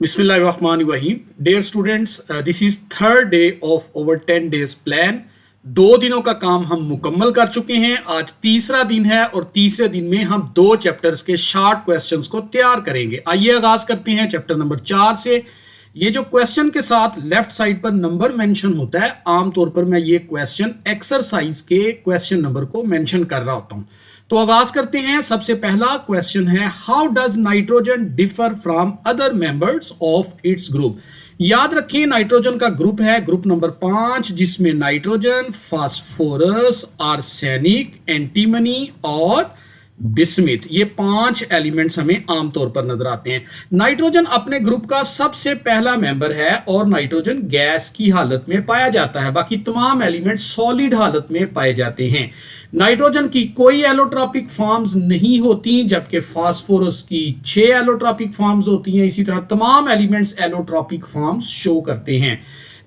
Bismillahirrahmanirrahim. Dear students, this is third day of our 10 days plan. 2 दिनों का काम हम मुकम्मल कर चुके हैं। आज तीसरा दिन है और तीसरे दिन में हम 2 चैप्टर्स के शॉर्ट क्वेश्चंस को तैयार करेंगे। आइए आगाज करते हैं चैप्टर नंबर 4 से। ये जो क्वेश्चन के साथ लेफ्ट साइड पर नंबर मेंशन होता है, आमतौर पर मैं ये क्वेश्चन एक्सरसाइज के क्वेश्चन नंबर को मेंशन कर रहा होता हूं। तो आगाज करते हैं। सबसे पहला क्वेश्चन है, how does nitrogen differ from other members of its group. याद रखिए नाइट्रोजन का ग्रुप है ग्रुप नंबर 5, जिसमें नाइट्रोजन, फास्फोरस, आर्सेनिक, एंटीमनी और बिस्मिथ, ये 5 एलिमेंट्स हमें आमतौर पर नजर आते हैं। नाइट्रोजन अपने ग्रुप का सबसे पहला मेंबर है और नाइट्रोजन गैस की हालत में पाया जाता है। बाकी तमाम एलिमेंट सॉलिड हालत में पाए जाते हैं। नाइट्रोजन की कोई एलोट्रॉपिक फॉर्म्स नहीं होती, जबकि फास्फोरस की 6 एलोट्रॉपिक फॉर्म्स होती हैं। इसी तरह तमाम एलिमेंट्स एलोट्रॉपिक फॉर्म्स शो करते हैं।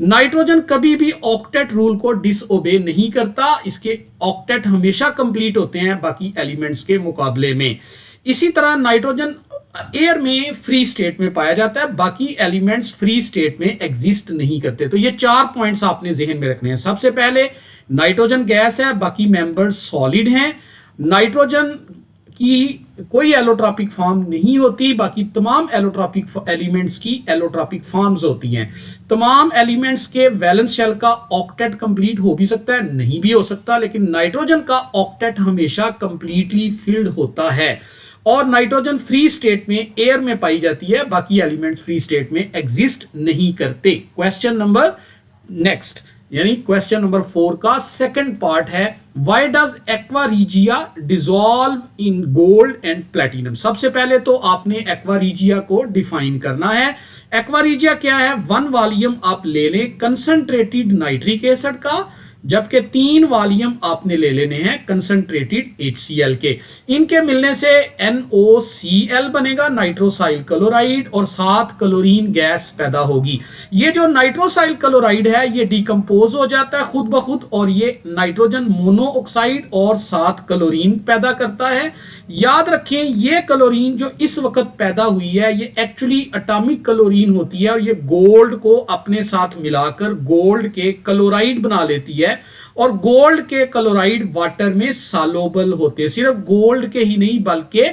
नाइट्रोजन कभी भी ऑक्टेट रूल को डिसओबे नहीं करता, इसके ऑक्टेट हमेशा कंप्लीट होते हैं बाकी एलिमेंट्स के मुकाबले में। इसी तरह नाइट्रोजन एयर में फ्री स्टेट में पाया जाता है, बाकी एलिमेंट्स फ्री स्टेट में एग्जिस्ट नहीं करते। तो ये 4 पॉइंट्स आपने जहन में रखने हैं। सबसे पहले नाइट्रोजन गैस है, बाकी मेंबर्स सॉलिड हैं। नाइट्रोजन की कोई एलोट्रॉपिक फॉर्म नहीं होती, बाकी तमाम एलोट्रॉपिक एलिमेंट्स की एलोट्रॉपिक फॉर्म्स होती हैं। तमाम एलिमेंट्स के वैलेंस शेल का ऑक्टेट कंप्लीट हो भी सकता है, नहीं भी हो सकता, लेकिन नाइट्रोजन का ऑक्टेट हमेशा कंप्लीटली फिल्ड होता है। और नाइट्रोजन फ्री स्टेट में एयर में पाई जाती है, बाकी एलिमेंट्स फ्री स्टेट में एग्जिस्ट नहीं करते। क्वेश्चन नंबर नेक्स्ट यानी क्वेश्चन नंबर 4 का सेकंड पार्ट है, why does aqua regia dissolve in gold and platinum. सबसे पहले तो आपने एक्वा रीजिया को डिफाइन करना है। एक्वा रीजिया क्या है? 1 वॉल्यूम आप ले लें कंसंट्रेटेड नाइट्रिक एसिड का, जबकि 3 वॉल्यूम आपने ले लेने हैं कंसंट्रेटेड HCl के। इनके मिलने से NOCl बनेगा, नाइट्रोसाइल क्लोराइड, और 7 क्लोरीन गैस पैदा होगी। ये जो नाइट्रोसाइल क्लोराइड है ये डिकम्पोज हो जाता है खुद ब खुद और ये नाइट्रोजन मोनोऑक्साइड और 7 क्लोरीन पैदा करता है। याद रखें ये क्लोरीन जो इस वक्त पैदा हुई है ये एक्चुअली एटॉमिक क्लोरीन होती है और ये गोल्ड को अपने साथ मिलाकर गोल्ड के क्लोराइड बना लेती है। और गोल्ड के क्लोराइड वाटर में सॉल्युबल होते हैं। सिर्फ गोल्ड के ही नहीं बल्कि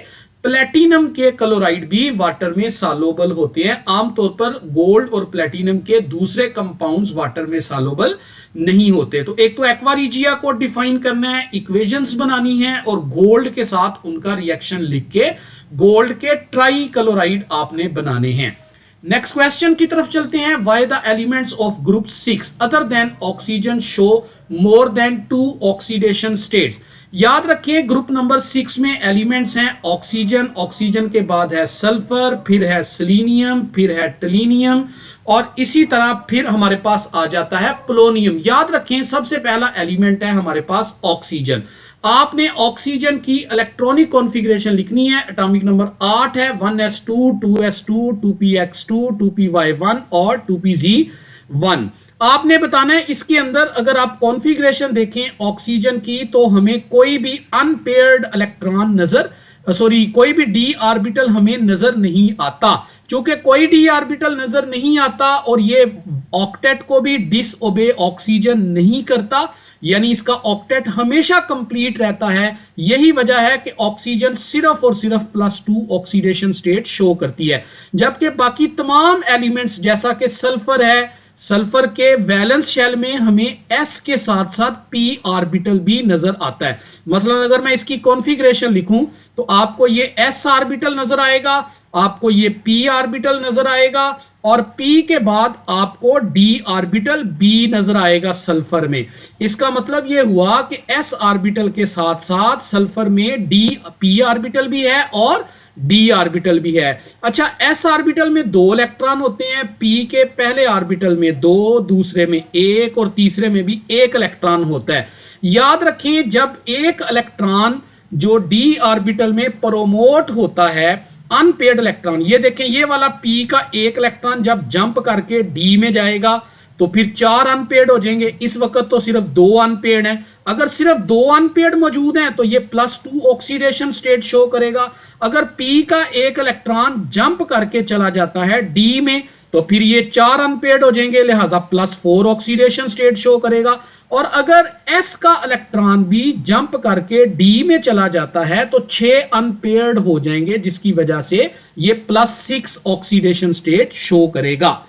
प्लेटिनम के क्लोराइड भी वाटर में सॉल्युबल होते हैं। आमतौर पर गोल्ड और प्लेटिनम के दूसरे कंपाउंड्स वाटर में सॉल्युबल नहीं होते। तो एक तो एक्वा रीजिया को डिफाइन करना है, इक्वेशंस बनानी है और गोल्ड के साथ उनका रिएक्शन लिख के गोल्ड के ट्राई क्लोराइड आपने बनाने हैं। नेक्स्ट क्वेश्चन की तरफ चलते हैं, why the elements of group 6 other than oxygen show more than 2 oxidation states. याद रखिए ग्रुप नंबर 6 में एलिमेंट्स हैं ऑक्सीजन, ऑक्सीजन के बाद है सल्फर, फिर है सेलेनियम, फिर है टोल्यूनियम और इसी तरह फिर हमारे पास आ जाता है पोलोनियम। याद रखें सबसे पहला एलिमेंट है हमारे पास ऑक्सीजन। आपने ऑक्सीजन की इलेक्ट्रॉनिक कॉन्फ़िगरेशन लिखनी है। एटॉमिक नंबर 8 है, 1s2 2s2 2px2 2py1 और 2pz1। आपने बताना है इसके अंदर अगर आप कॉन्फ़िगरेशन देखें ऑक्सीजन की तो हमें कोई भी अनपेयर्ड इलेक्ट्रॉन कोई भी डी ऑर्बिटल हमें नजर नहीं आता। चूंकि कोई डी ऑर्बिटल नजर नहीं आता और ये ऑक्टेट को भी डिसओबे ऑक्सीजन नहीं करता, यानी इसका ऑक्टेट हमेशा कंप्लीट रहता है। यही वजह है कि ऑक्सीजन सिर्फ और सिर्फ +2 ऑक्सीडेशन स्टेट शो करती है, जबकि बाकी तमाम एलिमेंट्स जैसा कि सल्फर है, सल्फर के वैलेंस शेल में हमें s के साथ साथ p ऑर्बिटल भी नजर आता है। मसलन अगर मैं इसकी कॉन्फ़िगरेशन लिखूं तो आपको ये s ऑर्बिटल नजर आएगा, आपको ये p ऑर्बिटल नजर आएगा और p के बाद आपको d ऑर्बिटल b नजर आएगा सल्फर में। इसका मतलब ये हुआ कि s ऑर्बिटल के साथ साथ सल्फर में p ऑर्बिटल भी है और d ऑर्बिटल भी है। अच्छा, s ऑर्बिटल में 2 इलेक्ट्रॉन होते हैं, p के पहले ऑर्बिटल में 2, दूसरे में 1 और तीसरे में भी 1 इलेक्ट्रॉन होता है। याद रखें जब एक इलेक्ट्रॉन जो d ऑर्बिटल में प्रोमोट होता है अनपेयर्ड इलेक्ट्रॉन, ये देखें ये वाला p का 1 इलेक्ट्रॉन जब जंप करके d में जाएगा तो फिर 4 अनपेयर्ड हो जाएंगे। इस वक्त तो सिर्फ 2 अनपेयर्ड हैं। अगर सिर्फ 2 अनपेयर्ड मौजूद हैं तो ये +2 ऑक्सीडेशन स्टेट शो करेगा। अगर P का एक इलेक्ट्रॉन जंप करके चला जाता है D में तो फिर ये 4 अनपेयर्ड हो जाएंगे, लिहाजा +4 ऑक्सीडेशन स्टेट शो करेगा। और अगर S का इलेक्ट्रॉन भी जंप करके D में चला जाता है तो 6 अनपेयर्ड हो जाएंगे, जिसकी वजह से ये +6 ऑक्सीडेशन स्टेट शो करेगा।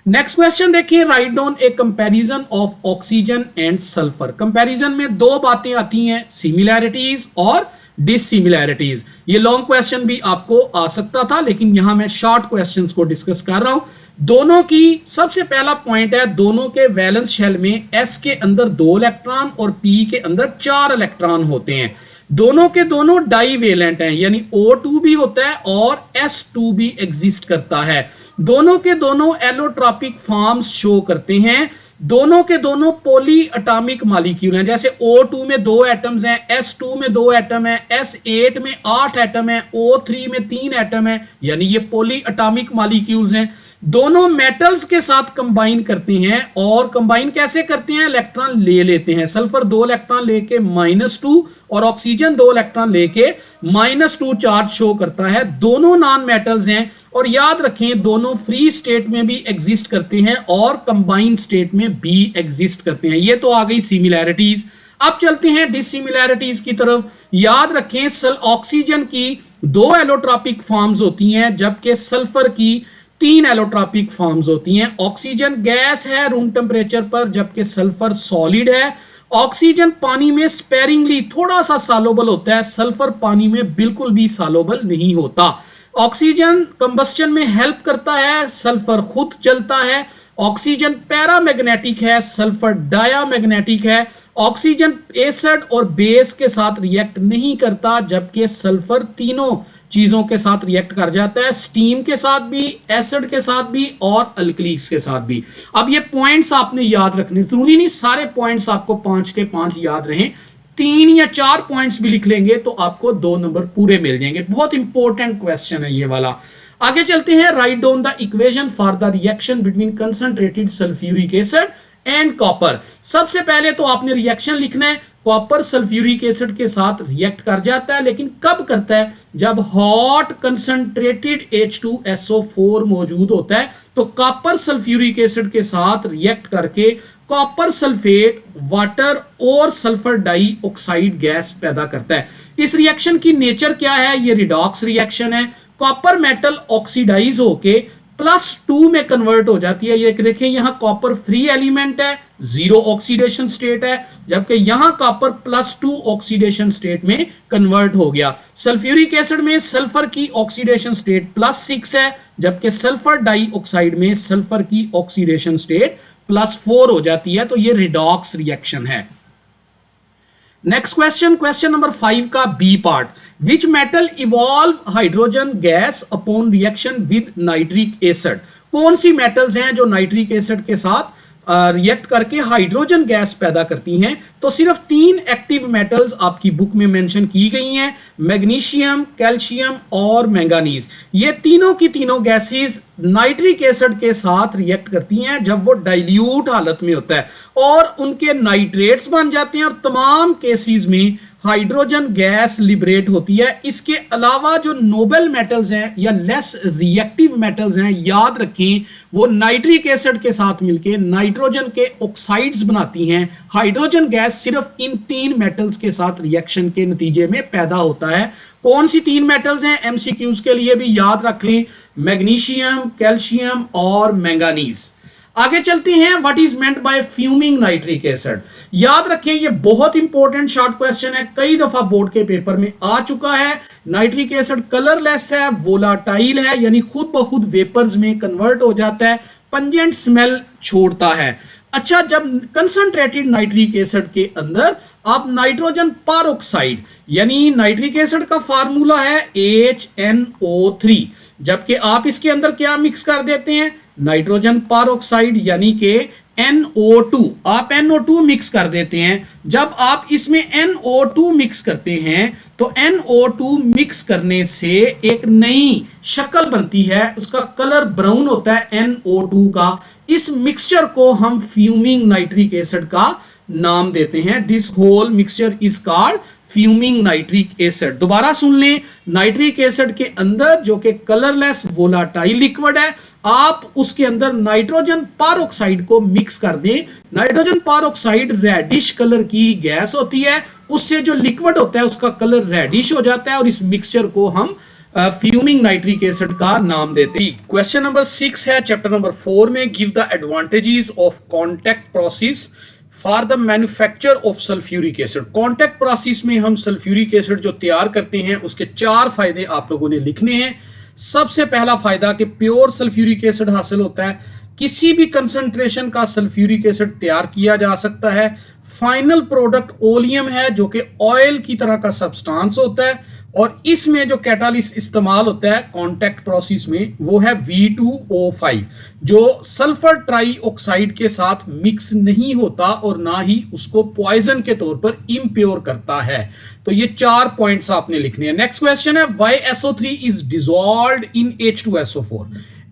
नेक्स्ट क्वेश्चन देखिए, write down A comparison of oxygen and sulphur. Comparison में 2 बातें आती हैं, सिमिलैरिटीज और डिसिमिलैरिटीज। ये लॉन्ग क्वेश्चन भी आपको आ सकता था, लेकिन यहां मैं शॉर्ट क्वेश्चंस को डिस्कस कर रहा हूं। दोनों की सबसे पहला पॉइंट है, दोनों के वैलेंस शेल में S के अंदर 2 इलेक्ट्रॉन और P के अंदर 4 इलेक्ट्रॉन होते हैं। दोनों के दोनों डाईवेलेंट हैं, यानी O2 भी होता है और S2 भी एग्जिस्ट करता है। दोनों के दोनों एलोट्रॉपिक फॉर्म्स शो करते हैं। दोनों के दोनों पॉली एटॉमिक मॉलिक्यूल हैं, जैसे O2 में 2 एटम्स हैं, S2 में 2 एटम है, S8 में 8 एटम है, O3 में 3 एटम है, यानी ये पॉली एटॉमिक मॉलिक्यूल्स हैं। दोनों मेटल्स के साथ कंबाइन करते हैं, और कंबाइन कैसे करते हैं, इलेक्ट्रॉन ले लेते हैं। सल्फर 2 इलेक्ट्रॉन लेके -2 और ऑक्सीजन 2 इलेक्ट्रॉन लेके -2 चार्ज शो करता है। दोनों नॉन मेटल्स हैं, और याद रखें दोनों फ्री स्टेट में भी एग्जिस्ट करते हैं और कंबाइंड स्टेट में भी एग्जिस्ट करते हैं। ये तो आ गई सिमिलैरिटीज। अब चलते हैं डिसिमिलैरिटीज की तरफ। याद रखें ऑक्सीजन की 2 एलोट्रॉपिक फॉर्म्स होती हैं, जबकि सल्फर की 3 एलोट्रॉपिक फॉर्म्स होती हैं। ऑक्सीजन गैस है रूम टेम्परेचर पर, जबकि सल्फर सॉलिड है। ऑक्सीजन पानी में स्पेरिंगली थोड़ा सा सॉल्युबल होता है, सल्फर पानी में बिल्कुल भी सॉल्युबल नहीं होता। ऑक्सीजन कंबस्टन में हेल्प करता है, सल्फर खुद जलता है। ऑक्सीजन पैरामैग्नेटिक है, सल्फर डायामैग्नेटिक है। ऑक्सीजन एसिड और बेस के साथ रिएक्ट नहीं करता, जबकि सल्फर तीनों चीजों के साथ रिएक्ट कर जाता है, स्टीम के साथ भी, एसिड के साथ भी और अल्कलीस के साथ भी। अब ये पॉइंट्स आपने याद रखने, जरूरी नहीं सारे पॉइंट्स आपको 5 के 5 याद रहें, 3 या 4 पॉइंट्स भी लिख लेंगे तो आपको 2 नंबर पूरे मिल जाएंगे। बहुत इंपॉर्टेंट क्वेश्चन है ये वाला। आगे चलते हैं, write down the equation for the reaction between concentrated sulphuric acid and copper. सबसे पहले तो आपने रिएक्शन लिखना है। कॉपर सल्फ्यूरिक एसिड के साथ रिएक्ट कर जाता है, लेकिन कब करता है, जब हॉट कंसंट्रेटेड H2SO4 मौजूद होता है तो कॉपर सल्फ्यूरिक एसिड के साथ रिएक्ट करके कॉपर सल्फेट, वाटर और सल्फर डाइऑक्साइड गैस पैदा करता है। इस रिएक्शन की नेचर क्या है, ये रिडॉक्स रिएक्शन है। कॉपर मेटल ऑक्सीडाइज होके +2 में कन्वर्ट हो जाती है। ये देखें यहां कॉपर फ्री एलिमेंट है, 0 ऑक्सीडेशन स्टेट है, जबकि यहां कॉपर +2 ऑक्सीडेशन स्टेट में कन्वर्ट हो गया। सल्फ्यूरिक एसिड में सल्फर की ऑक्सीडेशन स्टेट +6 है, जबकि सल्फर डाइऑक्साइड में सल्फर की ऑक्सीडेशन स्टेट +4 हो जाती है। तो ये रिडॉक्स रिएक्शन है। नेक्स्ट क्वेश्चन, क्वेश्चन नंबर 5 का B part, which metal evolve hydrogen gas upon reaction with nitric acid. कौन सी मेटल्स हैं जो नाइट्रिक एसिड के साथ रिएक्ट करके हाइड्रोजन गैस पैदा करती हैं। तो सिर्फ 3 एक्टिव मेटल्स आपकी बुक में मेंशन की गई हैं, मैग्नीशियम, कैल्शियम और मैंगानीज। ये तीनों की तीनों गैसेस नाइट्रिक एसिड के साथ रिएक्ट करती हैं जब वो डाइल्यूट हालत में होता है और उनके नाइट्रेट्स बन जाते हैं और तमाम केसेस में हाइड्रोजन गैस लिबरेट होती है। इसके अलावा जो नोबल मेटल्स हैं या लेस रिएक्टिव मेटल्स हैं, याद रखें वो नाइट्रिक एसिड के साथ मिलकर नाइट्रोजन के ऑक्साइड्स बनाती हैं। हाइड्रोजन गैस सिर्फ इन 3 मेटल्स के साथ रिएक्शन के नतीजे में पैदा होता है। कौन सी 3 मेटल्स हैं, एमसीक्यूज के लिए भी याद रख लें, मैग्नीशियम, कैल्शियम और मैंगानीज। आगे चलते हैं, what is meant by fuming nitric acid. याद रखें ये बहुत इंपॉर्टेंट शॉर्ट क्वेश्चन है, कई दफा बोर्ड के पेपर में आ चुका है। नाइट्रिक एसिड कलरलेस है, वोलाटाइल है, यानी खुद ब खुद वेपर्स में कन्वर्ट हो जाता है, पंजेंट स्मेल छोड़ता है। अच्छा, जब कंसंट्रेटेड नाइट्रिक एसिड के अंदर आप नाइट्रोजन परऑक्साइड, यानी नाइट्रिक एसिड का फार्मूला है HNO3, जबकि आप इसके अंदर क्या मिक्स कर देते हैं, नाइट्रोजन परऑक्साइड यानी कि NO2, आप NO2 मिक्स कर देते हैं। जब आप इसमें NO2 मिक्स करते हैं तो NO2 मिक्स करने से एक नई शक्ल बनती है, उसका कलर ब्राउन होता है NO2 का। इस मिक्सचर को हम फ्यूमिंग नाइट्रिक एसिड का नाम देते हैं। This whole mixture is called fuming nitric acid. दोबारा सुन लें, नाइट्रिक एसिड के अंदर जो कि कलरलेस वोलाटाइल लिक्विड है, आप उसके अंदर नाइट्रोजन पारोक्साइड को मिक्स कर दें। नाइट्रोजन पारोक्साइड रेडिश कलर की गैस होती है, उससे जो लिक्विड होता है उसका कलर रेडिश हो जाता है और इस मिक्सचर को हम फ्यूमिंग नाइट्रिक एसिड का नाम देते हैं। क्वेश्चन नंबर 6 है चैप्टर नंबर 4 में, give the advantages of contact process for the manufacture of sulphuric acid. Contact process में हम सल्फ्यूरिक एसिड जो तैयार करते हैं उसके 4 फायदे आप लोगों ने लिखने हैं। सबसे पहला फायदा कि प्योर सल्फ्यूरिक एसिड हासिल होता है, किसी भी कंसंट्रेशन का सल्फ्यूरिक एसिड तैयार किया जा सकता है। फाइनल प्रोडक्ट ओलियम है जो कि ऑयल की तरह का सब्सटेंस होता है और इसमें जो कैटालिस्ट इस्तेमाल होता है कॉन्टैक्ट प्रोसेस में वो है V2O5 जो सल्फर ट्राईऑक्साइड के साथ मिक्स नहीं होता और ना ही उसको पॉइजन के तौर पर इम्प्योर करता है। तो ये 4 पॉइंट्स आपने लिखने हैं। नेक्स्ट क्वेश्चन है, why SO3 is dissolved in H2SO4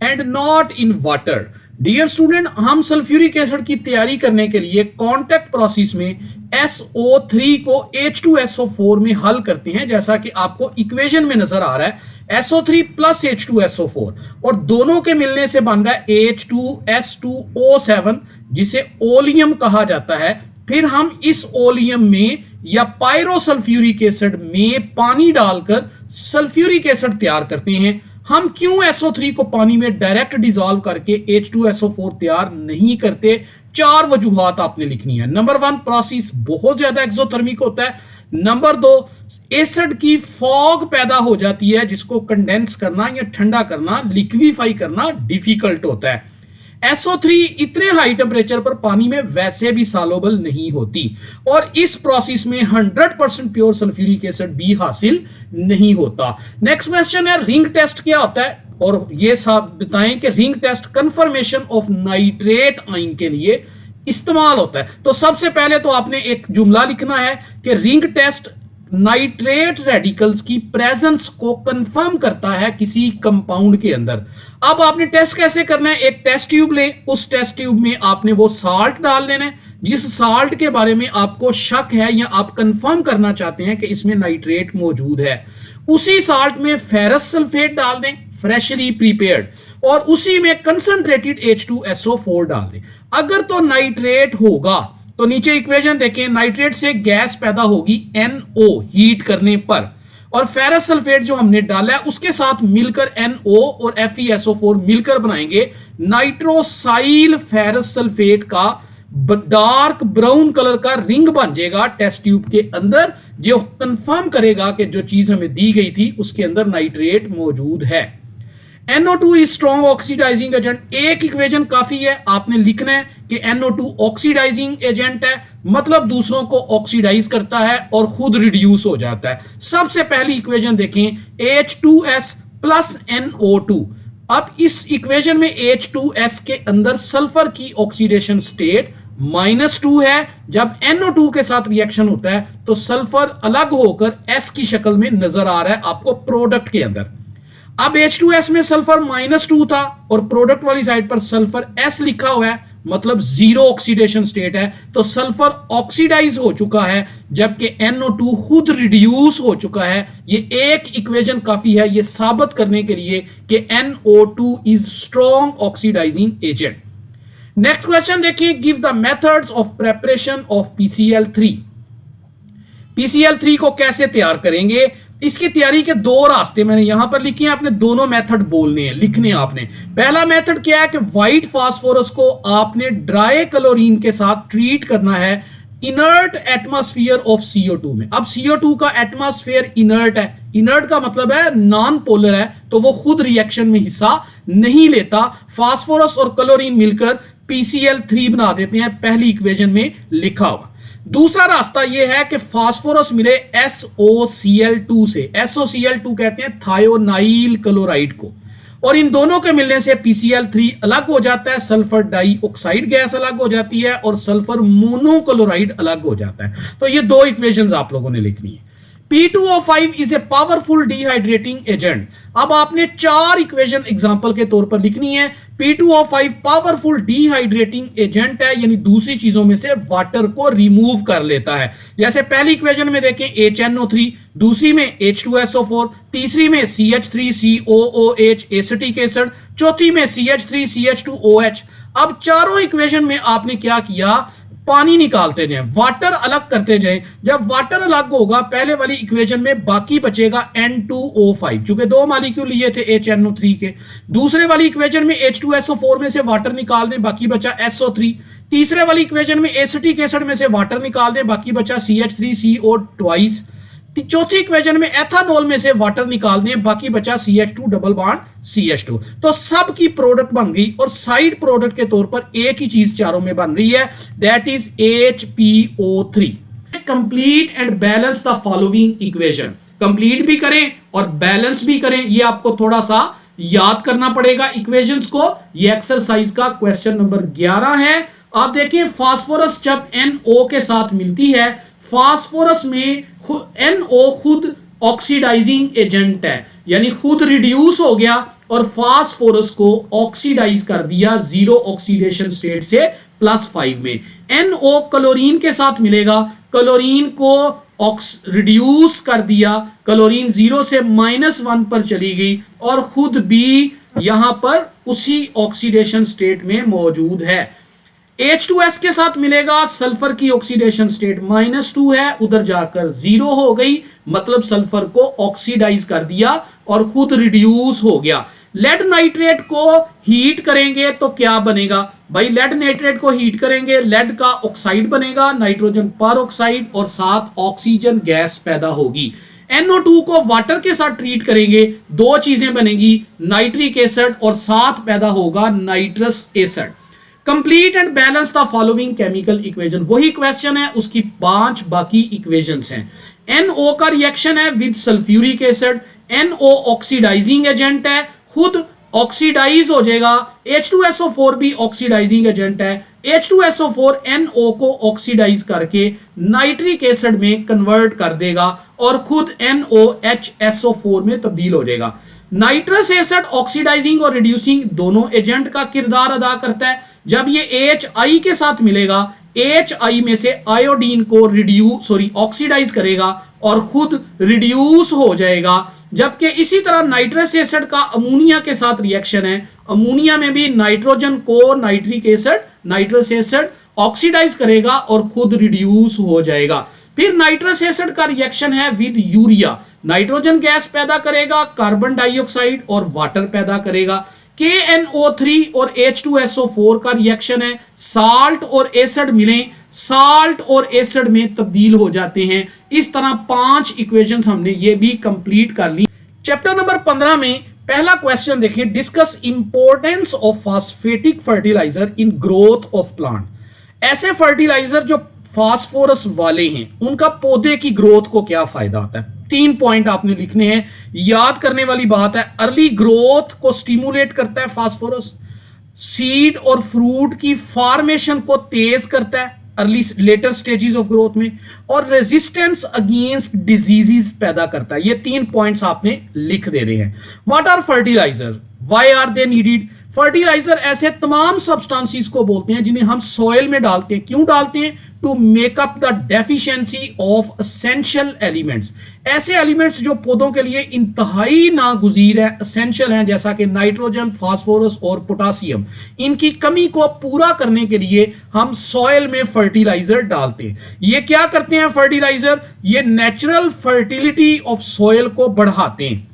and not in water. Dear student, हम सल्फ्यूरिक एसिड की तैयारी करने के लिए कॉन्टैक्ट प्रोसेस में SO3 को H2SO4 में हल करते हैं, जैसा कि आपको इक्वेशन में नजर आ रहा है SO3 प्लस H2SO4 और दोनों के मिलने से बन रहा है H2S2O7 जिसे ओलियम कहा जाता है। फिर हम इस ओलियम में या पायरोसल्फ्यूरिक एसिड में पानी डालकर सल्फ्यूरिक एसिड तैयार करते हैं। हम क्यों SO3 को पानी में डायरेक्ट डिसॉल्व करके H2SO4 तैयार नहीं करते? 4 वजूहात आपने लिखनी है। नंबर 1, प्रोसेस बहुत ज्यादा एक्सोथर्मिक होता है। नंबर 2, एसिड की फॉग पैदा हो जाती है जिसको कंडेंस करना या ठंडा करना, लिक्विफाई करना डिफिकल्ट होता है। SO3 इतने हाई टेम्परेचर पर पानी में वैसे भी सॉल्युबल नहीं होती और इस प्रोसेस में 100% प्योर सल्फ्यूरिक एसिड भी हासिल नहीं होता। नेक्स्ट क्वेश्चन है, रिंग टेस्ट क्या होता है और ये सब बताएं कि ring test confirmation of nitrate ion के लिए इस्तेमाल होता है। तो सबसे पहले तो आपने एक जुमला लिखना है कि रिंग टेस्ट नाइट्रेट रेडिकल्स की प्रेजेंस को कंफर्म करता है किसी कंपाउंड के अंदर। अब आपने टेस्ट कैसे करना है, एक टेस्ट ट्यूब लें, उस टेस्ट ट्यूब में आपने वो साल्ट डाल देना है जिस साल्ट के बारे में आपको शक है या आप कंफर्म करना चाहते हैं कि इसमें नाइट्रेट मौजूद है। उसी साल्ट में फेरस सल्फेट डाल दें, फ्रेशली प्रिपेयर्ड, और उसी में कंसंट्रेटेड H2SO4 डाल दें। अगर तो नाइट्रेट होगा तो नीचे इक्वेशन देखें, नाइट्रेट से गैस पैदा होगी NO हीट करने पर, और फेरस सल्फेट जो हमने डाला है उसके साथ मिलकर NO और FeSO4 मिलकर बनाएंगे नाइट्रोसाइल फेरस सल्फेट का डार्क ब्राउन कलर का रिंग बन जाएगा टेस्ट ट्यूब के अंदर, जो कंफर्म करेगा कि जो चीज हमें दी गई थी उसके अंदर नाइट्रेट मौजूद है। NO2 is strong oxidising agent. एक इक्वेशन काफी है, आपने लिखना है कि NO2 ऑक्सीडाइजिंग एजेंट है, मतलब दूसरों को ऑक्सीडाइज करता है और खुद रिड्यूस हो जाता है। सबसे पहली इक्वेशन देखें, H2S प्लस NO2। अब इस इक्वेशन में H2S के अंदर सल्फर की ऑक्सीडेशन स्टेट -2 है। जब NO2 के साथ रिएक्शन होता है तो सल्फर अलग होकर S की शक्ल में नजर आ रहा है आपको प्रोडक्ट के अंदर। अब H2S में सल्फर -2 था और प्रोडक्ट वाली साइड पर सल्फर S लिखा हुआ है, मतलब 0 ऑक्सीडेशन स्टेट है, तो सल्फर ऑक्सीडाइज हो चुका है जबकि NO2 खुद रिड्यूस हो चुका है। ये एक इक्वेशन काफी है ये साबित करने के लिए कि NO2 is strong oxidising agent. Next question देखिए, give the methods of preparation of PCl3। PCl3 को कैसे तैयार करेंगे, इसकी तैयारी के 2 रास्ते मैंने यहां पर लिखे हैं, आपने दोनों मेथड बोलने हैं, लिखने हैं आपने। पहला मेथड क्या है कि व्हाइट फास्फोरस को आपने ड्राई क्लोरीन के साथ ट्रीट करना है इनर्ट एटमॉस्फेयर ऑफ CO2 में। अब CO2 का एटमॉस्फेयर इनर्ट है, इनर्ट का मतलब है नॉन पोलर है, तो वो खुद रिएक्शन में हिस्सा नहीं लेता। फास्फोरस और क्लोरीन मिलकर PCl3 बना देते हैं, पहली इक्वेशन में लिखा हुआ। दूसरा रास्ता यह है कि फास्फोरस मिले SOCl2 से, SOCl2 कहते हैं थायोनाइल क्लोराइड को, और इन दोनों के मिलने से PCl3 अलग हो जाता है, सल्फर डाइऑक्साइड गैस अलग हो जाती है और सल्फर मोनोक्लोराइड अलग हो जाता है। तो ये दो इक्वेशंस आप लोगों ने लिखनी है। P2O5 is a powerful dehydrating agent. अब आपने चार इक्वेशन एग्जांपल के तौर पर लिखनी है। P2O5 पावरफुल डिहाइड्रेटिंग एजेंट है, यानी दूसरी चीजों में से वाटर को रिमूव कर लेता है। जैसे पहली इक्वेशन में देखें HNO3, दूसरी में H2SO4, तीसरी में CH3COOH एसिटिक एसिड, चौथी में CH3CH2OH। अब चारों इक्वेशन में आपने क्या किया, पानी निकालते जाएं, वाटर अलग करते जाएं। जब वाटर अलग होगा पहले वाली इक्वेशन में बाकी बचेगा N2O5, चूंकि दो मॉलिक्यूल लिए थे HNO3 के। दूसरे वाली इक्वेशन में H2SO4 में से वाटर निकाल दें, बाकी बचा SO3। तीसरे वाली इक्वेशन में एसिटिक एसिड में से वाटर निकाल दें, बाकी बचा CH3CO ट्वाइस। चौथी इक्वेशन में एथानॉल में से वाटर निकाल दें, बाकी बचा CH2 डबल बॉन्ड CH2। तो सब की प्रोडक्ट बन गई और साइड प्रोडक्ट के तौर पर एक ही चीज चारों में बन रही है, that is HPO3। Complete and balance the following equation. Complete भी करें और बैलेंस भी करें, ये आपको थोड़ा सा याद करना पड़ेगा इक्वेशंस को। ये एक्सरसाइज का क्वेश्चन नंबर 11 है। आप देखें, फास्फोरस जब NO के साथ मिलती है, फास्फोरस में NO खुद ऑक्सीडाइजिंग एजेंट है, यानी खुद रिड्यूस हो गया और फास्फोरस को ऑक्सीडाइज कर दिया जीरो ऑक्सीडेशन स्टेट से +5 में। NO क्लोरीन के साथ मिलेगा, क्लोरीन को रिड्यूस कर दिया, क्लोरीन 0 से -1 पर चली गई और खुद भी यहां पर उसी ऑक्सीडेशन स्टेट में मौजूद है। H2S के साथ मिलेगा, सल्फर की ऑक्सीडेशन स्टेट -2 है, उधर जाकर 0 हो गई, मतलब सल्फर को ऑक्सीडाइज कर दिया और खुद रिड्यूस हो गया। लेड नाइट्रेट को हीट करेंगे तो क्या बनेगा भाई, लेड नाइट्रेट को हीट करेंगे, लेड का ऑक्साइड बनेगा, नाइट्रोजन पर ऑक्साइड और साथ ऑक्सीजन गैस पैदा होगी। NO2 को वाटर के साथ ट्रीट करेंगे, दो चीजें बनेगी, नाइट्रिक एसिड और साथ पैदा होगा nitrous acid. Complete and balance the following chemical equation, वही क्वेश्चन है, उसकी 5 बाकी इक्वेशंस हैं। NO का रिएक्शन है with sulphuric acid, NO oxidizing agent है, खुद ऑक्सीडाइज हो जाएगा। H2SO4 भी ऑक्सीडाइजिंग एजेंट है, H2SO4 NO को ऑक्सीडाइज करके नाइट्रिक एसिड में कन्वर्ट कर देगा और खुद NOHSO4 में तब्दील हो जाएगा। नाइट्रस एसिड ऑक्सीडाइजिंग और रिड्यूसिंग दोनों एजेंट का किरदार अदा करता है। जब ये HI के साथ मिलेगा, HI में से आयोडीन को ऑक्सीडाइज करेगा और खुद रिड्यूस हो जाएगा। जबकि इसी तरह नाइट्रस एसिड का अमोनिया के साथ रिएक्शन है, अमोनिया में भी नाइट्रोजन को nitric acid nitrous acid oxidize करेगा और खुद रिड्यूस हो जाएगा। फिर नाइट्रस एसिड का रिएक्शन है विद यूरिया, नाइट्रोजन गैस पैदा करेगा, कार्बन डाइऑक्साइड और वाटर पैदा करेगा। KNO3 और H2SO4 का रिएक्शन है, साल्ट और एसिड मिलें, साल्ट और एसिड में तब्दील हो जाते हैं। इस तरह 5 इक्वेशंस हमने ये भी कंप्लीट कर ली। चैप्टर नंबर 15 में पहला क्वेश्चन देखिए, discuss importance of phosphatic fertilizer in growth of plant. ऐसे फर्टिलाइजर जो फास्फोरस वाले हैं, उनका पौधे की ग्रोथ को क्या फायदा होता है। 3 पॉइंट आपने लिखने हैं। याद करने वाली बात है, अर्ली ग्रोथ को स्टिमुलेट करता है फास्फोरस, सीड और फ्रूट की फॉर्मेशन को तेज करता है early later stages of growth में, और रेजिस्टेंस अगेंस्ट डिजीजेस पैदा करता है। ये 3 पॉइंट्स आपने लिख देने हैं। What are fertilizer, why are they needed. Fertilizer ऐसे तमाम सब्सटेंसेस को बोलते हैं जिन्हें हम सॉइल में डालते हैं। क्यों डालते हैं? To make up the deficiency of essential elements. ऐसे एलिमेंट्स जो पौधों के लिए इंतहाई नागुजीर है, एसेंशियल हैं, जैसा कि नाइट्रोजन, फास्फोरस और पोटासियम। इनकी कमी को पूरा करने के लिए हम सॉइल में फर्टिलाइजर डालते हैं। ये क्या करते हैं फर्टिलाइजर? ये नेचुरल फर्टिलिटी ऑफ सॉइल को बढ़ाते हैं,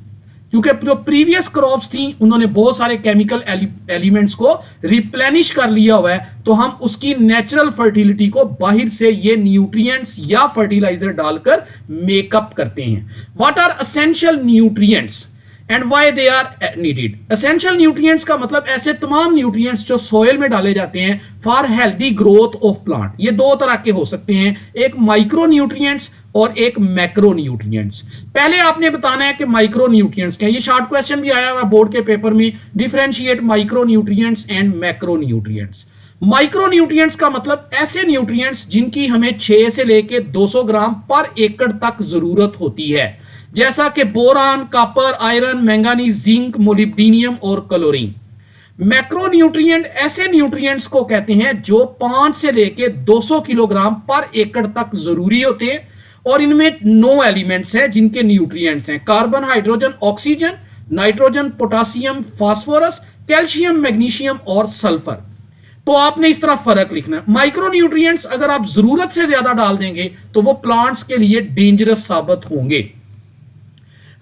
क्योंकि जो प्रीवियस क्रॉप्स थी उन्होंने बहुत सारे केमिकल एलिमेंट्स को रिप्लेनिश कर लिया हुआ है, तो हम उसकी नेचुरल फर्टिलिटी को बाहर से ये न्यूट्रिएंट्स या फर्टिलाइजर डालकर मेकअप करते हैं। What are essential nutrients? And why they are needed. Essential nutrients का मतलब ऐसे तमाम न्यूट्रिएंट्स जो सोयल में डाले जाते हैं for healthy growth of plant. ये दो तरह के हो सकते हैं, एक माइक्रो न्यूट्रिएंट्स और एक मैक्रो न्यूट्रिएंट्स। पहले आपने बताना है कि माइक्रो न्यूट्रिएंट्स क्या है। ये शॉर्ट क्वेश्चन भी आया हुआ बोर्ड के पेपर में, differentiate micro nutrients and macro nutrients. Micro nutrients का मतलब ऐसे न्यूट्रिएंट्स जिनकी हमें 6 से लेके 200 ग्राम पर एकड़ तक जरूरत होती है, जैसा कि boron, copper, iron, manganese, zinc, molybdenum और क्लोरीन। मैक्रो न्यूट्रिएंट ऐसे न्यूट्रिएंट्स को कहते हैं जो 5 से लेके 200 किलोग्राम पर एकड़ तक जरूरी होते हैं और इनमें 9 एलिमेंट्स हैं जिनके न्यूट्रिएंट्स हैं carbon, hydrogen, oxygen, nitrogen, potassium, phosphorus, calcium, magnesium और सल्फर। तो आपने इस तरह फर्क लिखना है। माइक्रो न्यूट्रिएंट्स अगर आप जरूरत से ज्यादा डाल देंगे तो वो प्लांट्स के लिए डेंजरस साबित होंगे।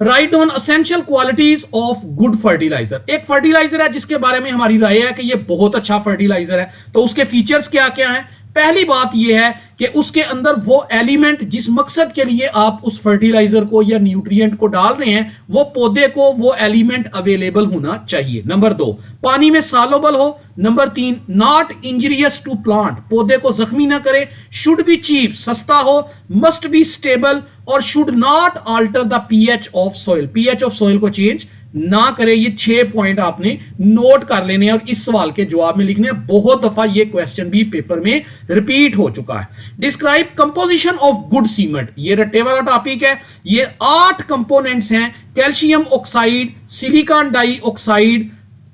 Write on essential qualities of good fertilizer. एक फर्टिलाइजर है जिसके बारे में हमारी राय है कि ये बहुत अच्छा फर्टिलाइजर है, तो उसके फीचर्स क्या क्या हैं। पहली बात यह है कि उसके अंदर वो एलिमेंट जिस मकसद के लिए आप उस फर्टिलाइजर को या न्यूट्रिएंट को डाल रहे हैं वो पौधे को वो एलिमेंट अवेलेबल होना चाहिए। नंबर 2, पानी में सॉल्युबल हो। Number 3, not injurious to plant, पौधे को जख्मी ना करे। शुड बी चीप, सस्ता हो। मस्ट बी स्टेबल और should not alter the pH of soil, pH of soil को चेंज ना करे। ये 6 पॉइंट आपने नोट कर लेने हैं और इस सवाल के जवाब में लिखने हैं। बहुत दफा ये क्वेश्चन भी पेपर में रिपीट हो चुका है। Describe composition of good cement, ये रट्टे वाला टॉपिक है। ये 8 कंपोनेंट्स हैं, कैल्शियम ऑक्साइड, सिलिकॉन डाइऑक्साइड,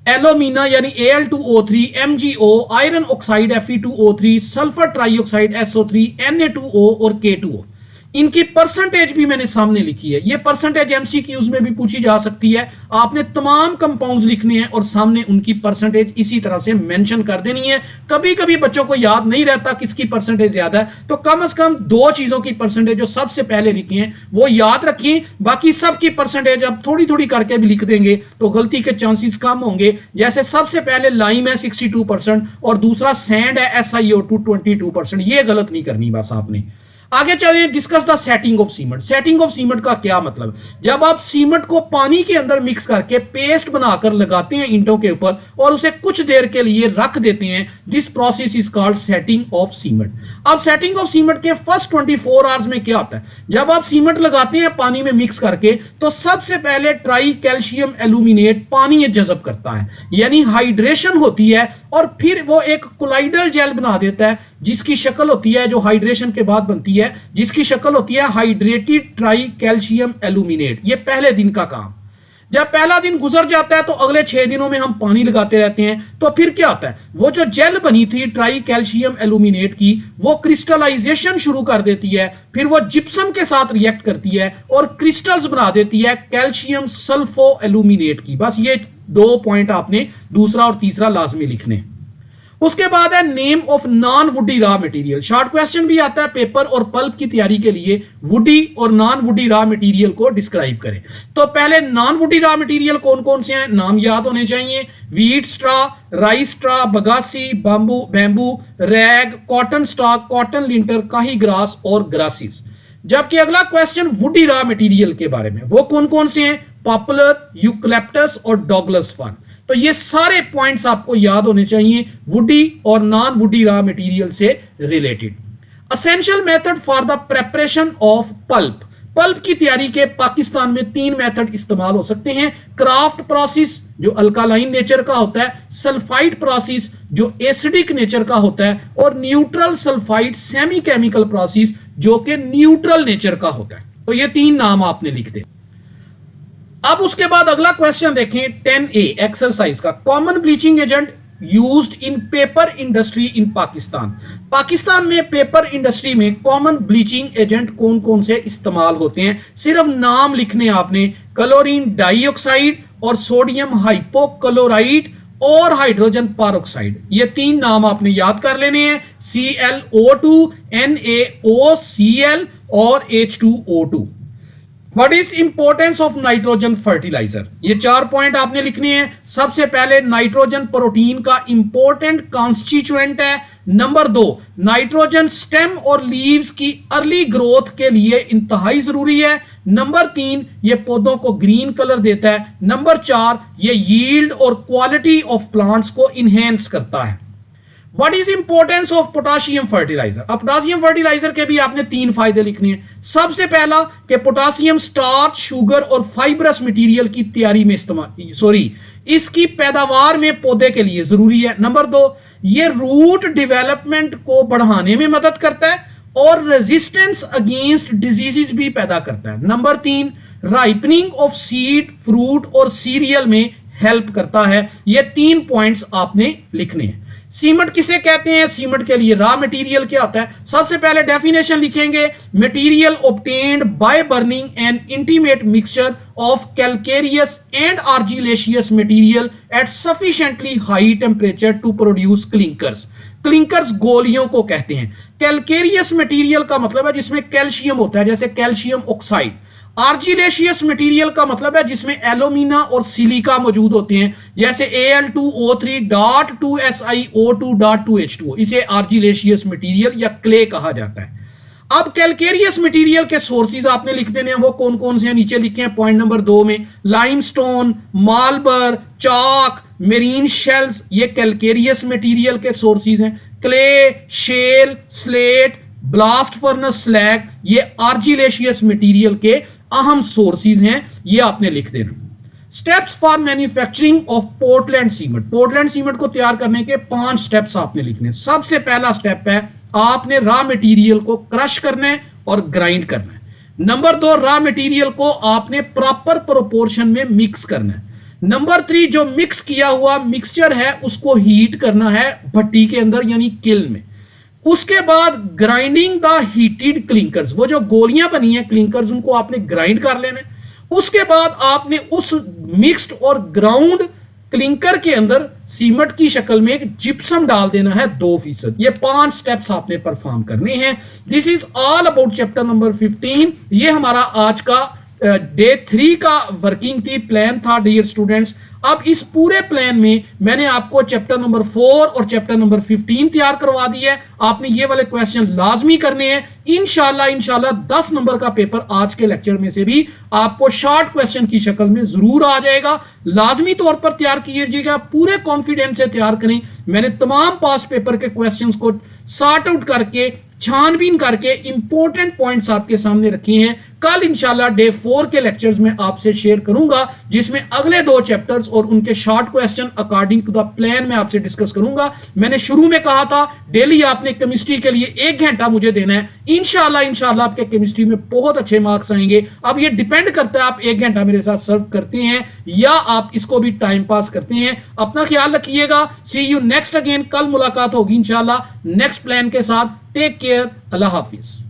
एलोमीना यानी Al2O3, MgO, iron oxide Fe2O3, sulphur trioxide SO3, Na2O और K2O। इनकी परसेंटेज भी मैंने सामने लिखी है। ये परसेंटेज एमसीक्यूज में भी पूछी जा सकती है। आपने तमाम कंपाउंड्स लिखने हैं और सामने उनकी परसेंटेज इसी तरह से मेंशन कर देनी है। कभी कभी बच्चों को याद नहीं रहता किसकी परसेंटेज ज्यादा है, तो कम से कम 2 चीजों की परसेंटेज जो सबसे पहले लिखी है वो याद रखिए। बाकी सबकी परसेंटेज अब थोड़ी थोड़ी करके भी लिख देंगे तो गलती के चांसेस कम होंगे। जैसे सबसे पहले लाइम है 62% और दूसरा सैंड है SiO2 22%। ये गलत नहीं करनी बस आपने। आगे चलिए, discuss the setting of cement. Setting of cement का क्या मतलब, जब आप सीमेंट को पानी के अंदर मिक्स करके पेस्ट बनाकर लगाते हैं ईंटों के ऊपर और उसे कुछ देर के लिए रख देते हैं, this process is called setting of cement. अब सेटिंग ऑफ सीमेंट के फर्स्ट 24 आवर्स में क्या होता है, जब आप सीमेंट लगाते हैं पानी में मिक्स करके तो सबसे पहले ट्राई कैल्शियम एल्यूमिनेट पानी ये जज़ब करता है, यानी हाइड्रेशन होती है और फिर वो एक कोलाइडल जेल बना देता है जिसकी शक्ल होती है, जो हाइड्रेशन के बाद बनती है, जिसकी शक्ल होती है हाइड्रेटेड ट्राई कैल्शियम एल्यूमिनेट। ये पहले दिन का काम। जब पहला दिन गुजर जाता है तो अगले 6 दिनों में हम पानी लगाते रहते हैं, तो फिर क्या होता है, वो जो जेल बनी थी ट्राई कैल्शियम एल्यूमिनेट की वो क्रिस्टलाइजेशन शुरू कर देती है, फिर वो जिप्सम के साथ रिएक्ट करती है और क्रिस्टल्स बना देती है कैल्शियम सल्फो एल्यूमिनेट की। बस ये 2 पॉइंट आपने दूसरा और तीसरा लाजमी लिखने। उसके बाद है name of non woody raw material. Short question भी आता है पेपर और पल्प की तैयारी के लिए, वुडी और नॉन वुडी रॉ मटेरियल को डिस्क्राइब करें। तो पहले नॉन वुडी रॉ मटेरियल कौन कौन से हैं, नाम याद होने चाहिए। वीट स्ट्रा, राइस स्ट्रा, बगासी, bamboo, rag, cotton stock, cotton lintel, काही ग्रास और ग्रासिस। जबकि अगला क्वेश्चन वुडी रॉ मटेरियल के बारे में, वो कौन कौन से हैं, पॉपुलर, यूकलिप्टस और डॉगलस फर्न। तो ये सारे पॉइंट्स आपको याद होने चाहिए वुडी और नॉन वुडी रॉ मटेरियल से related. Essential method for the preparation of pulp. Pulp की तैयारी के पाकिस्तान में 3 मेथड इस्तेमाल हो सकते हैं। क्राफ्ट प्रोसेस जो अल्कालाइन नेचर का होता है, सल्फाइड प्रोसेस जो एसिडिक नेचर का होता है और neutral sulphide semi chemical process जो कि न्यूट्रल नेचर का होता है। तो ये 3 नाम आपने लिख दे। अब उसके बाद अगला क्वेश्चन देखें 10A एक्सरसाइज का। Common bleaching agent used in paper industry in Pakistan. Pakistan में पेपर इंडस्ट्री में कॉमन ब्लीचिंग एजेंट कौन कौन से इस्तेमाल होते हैं, सिर्फ नाम लिखने आपने। क्लोरीन डाइऑक्साइड और सोडियम हाइपोक्लोराइड और हाइड्रोजन पेरोक्साइड। ये 3 नाम आपने याद कर लेने हैं, ClO2, NaOCl और H2O2। What is importance of nitrogen fertilizer, ये 4 पॉइंट आपने लिखने हैं। सबसे पहले नाइट्रोजन प्रोटीन का इंपॉर्टेंट कॉन्स्टिट्यूएंट है। नंबर 2, नाइट्रोजन स्टेम और लीव्स की अर्ली ग्रोथ के लिए इंतहाई जरूरी है। नंबर 3, ये पौधों को ग्रीन कलर देता है। नंबर 4, ये यील्ड और क्वालिटी ऑफ प्लांट्स को इनहेंस करता है। What is importance of potassium fertilizer, अब पोटाशियम फर्टिलाइजर के भी आपने 3 फायदे लिखने हैं। सबसे पहला कि पोटाशियम स्टार्च, शुगर और फाइब्रस मटेरियल की तैयारी में इसकी पैदावार में पौधे के लिए जरूरी है। नंबर 2, ये रूट डेवलपमेंट को बढ़ाने में मदद करता है और रेजिस्टेंस अगेंस्ट डिजीजेस भी पैदा करता है। Number 3, ripening of seed, fruit और सीरियल में हेल्प करता है। ये 3 पॉइंट्स आपने लिखने हैं। सीमेंट किसे कहते हैं, सीमेंट के लिए रॉ मटेरियल क्या होता है। सबसे पहले डेफिनेशन लिखेंगे, material obtained by burning an intimate mixture of calcareous and argillaceous material at sufficiently high temperature to produce clinkers. Clinkers गोलियों को कहते हैं। कैलकेरियस मटेरियल का मतलब है जिसमें कैल्शियम होता है, जैसे कैल्शियम ऑक्साइड। आर्जिलेशियस मटेरियल का मतलब है जिसमें एल्यूमिना और सिलिका मौजूद होते हैं, जैसे Al2O3.2SiO2.2H2O, इसे आर्जिलेशियस मटेरियल या क्ले कहा जाता है। अब कैलकेरियस मटेरियल के सोर्सेज आपने लिख देने हैं, वो कौन कौन से हैं नीचे लिखे हैं पॉइंट नंबर 2 में। Limestone, marble, chalk, marine shells, ये कैलकेरियस मटेरियल के सोर्सेज हैं। Clay, shale, slate, blast furnace slag, ये आर्जिलेशियस मटेरियल के अहम सोर्सेज हैं, ये आपने लिख देना। Steps for manufacturing of Portland cement, Portland cement को तैयार करने के 5 स्टेप्स आपने लिखने। सबसे पहला स्टेप है, आपने रॉ मटेरियल को क्रश करना है और ग्राइंड करना है। नंबर 2, रॉ मटेरियल को आपने प्रॉपर प्रोपोर्शन में मिक्स करना है। नंबर 3, जो मिक्स किया हुआ मिक्सचर है उसको हीट करना है भट्टी के अंदर यानी किल्न में। उसके बाद ग्राइंडिंग द हीटेड क्लिंकर्स, वो जो गोलियां बनी हैं क्लिंकर्स, उनको आपने ग्राइंड कर लेना है। उसके बाद आपने उस मिक्स्ड और ग्राउंड क्लिंकर के अंदर सीमेंट की शक्ल में एक जिप्सम डाल देना है 2%। ये 5 स्टेप्स आपने परफॉर्म करने हैं। This is all about chapter number 15। ये हमारा आज का डे 3 का वर्किंग थी, प्लान था डियर स्टूडेंट्स। अब इस पूरे प्लान में मैंने आपको चैप्टर नंबर 4 और चैप्टर नंबर 15 तैयार करवा दी है। आपने ये वाले क्वेश्चन लाजमी करने हैं। इंशाल्लाह 10 नंबर का पेपर आज के लेक्चर में से भी आपको शॉर्ट क्वेश्चन की शक्ल में जरूर आ जाएगा। लाजमी तौर पर तैयार कीजिएगा, पूरे कॉन्फिडेंस से तैयार करें। मैंने तमाम पास्ट पेपर के क्वेश्चंस को सॉर्ट आउट करके, छानबीन करके इंपॉर्टेंट पॉइंट्स आपके सामने रखे हैं। कल इंशाल्लाह डे 4 के लेक्चर्स में आपसे शेयर करूंगा, जिसमें अगले 2 चैप्टर्स और उनके short question according to the plan में आपसे डिस्कस करूंगा। मैंने शुरू में कहा था डेली आपने केमिस्ट्री के लिए 1 घंटा मुझे देना है। इंशाल्लाह आपके केमिस्ट्री में बहुत अच्छे मार्क्स आएंगे। अब ये डिपेंड करता है आप 1 घंटा मेरे साथ सर्व करते हैं या आप इसको भी टाइम पास करते हैं। अपना ख्याल रखिएगा। सी यू नेक्स्ट अगेन, कल मुलाकात होगी इंशाल्लाह नेक्स्ट प्लान के साथ। टेक केयर, अल्लाह हाफिज।